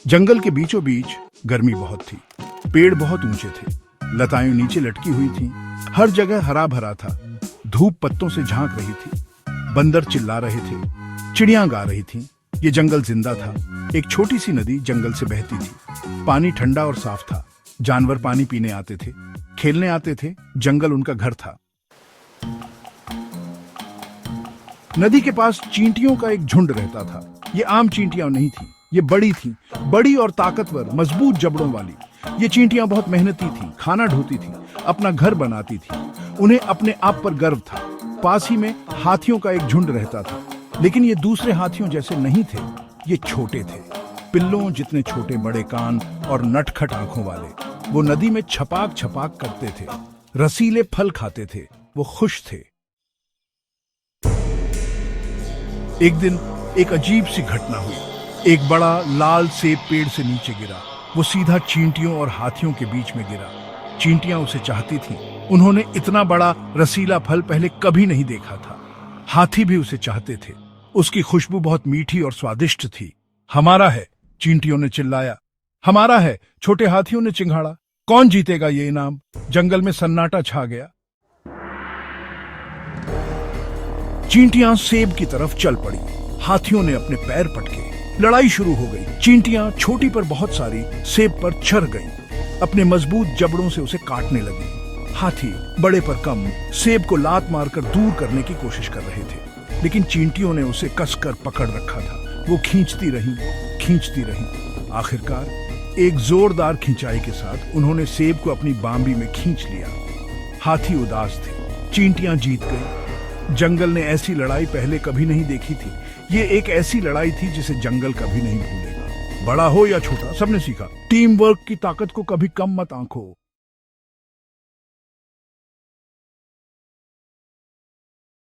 जंगल के बीचों बीच गर्मी बहुत थी। पेड़ बहुत ऊंचे थे, लताएं नीचे लटकी हुई थीं। हर जगह हरा भरा था। धूप पत्तों से झांक रही थी। बंदर चिल्ला रहे थे, चिड़ियां गा रही थीं। ये जंगल जिंदा था। एक छोटी सी नदी जंगल से बहती थी। पानी ठंडा और साफ था। जानवर पानी पीने आते थे, खेलने आते थे। जंगल उनका घर था। नदी के पास चींटियों का एक झुंड रहता था। ये आम चींटियां नहीं थी, ये बड़ी थीं, बड़ी और ताकतवर, मजबूत जबड़ों वाली। ये चींटियां बहुत मेहनती थीं, खाना ढोती थीं, अपना घर बनाती थीं। उन्हें अपने आप पर गर्व था। पास ही में हाथियों का एक झुंड रहता था, लेकिन ये दूसरे हाथियों जैसे नहीं थे। ये छोटे थे, पिल्लों जितने छोटे, बड़े कान और नटखट आंखों वाले। वो नदी में छपाक छपाक करते थे, रसीले फल खाते थे। वो खुश थे। एक दिन एक अजीब सी घटना हुई। एक बड़ा लाल सेब पेड़ से नीचे गिरा। वो सीधा चींटियों और हाथियों के बीच में गिरा। चींटियां उसे चाहती थीं। उन्होंने इतना बड़ा रसीला फल पहले कभी नहीं देखा था। हाथी भी उसे चाहते थे। उसकी खुशबू बहुत मीठी और स्वादिष्ट थी। हमारा है, चींटियों ने चिल्लाया। हमारा है, छोटे हाथियों ने चिंघाड़ा। कौन जीतेगा ये इनाम? जंगल में सन्नाटा छा गया। चींटियां सेब की तरफ चल पड़ी। हाथियों ने अपने पैर पटके। लड़ाई शुरू हो गई। चींटियां छोटी पर बहुत सारी सेब पर चढ़ गईं। अपने मजबूत जबड़ों से उसे काटने लगी। हाथी बड़े पर कम सेब को लात मारकर दूर करने की कोशिश कर रहे थे, लेकिन चींटियों ने उसे कसकर पकड़ रखा था। वो खींचती रही, खींचती रही। आखिरकार एक जोरदार खिंचाई के साथ उन्होंने सेब को अपनी बांबी में खींच लिया। हाथी उदास थे। चींटियां जीत गई। जंगल ने ऐसी लड़ाई पहले कभी नहीं देखी थी। ये एक ऐसी लड़ाई थी जिसे जंगल कभी नहीं भूलेगा। बड़ा हो या छोटा, सबने सीखा टीम वर्क की ताकत को कभी कम मत आंको।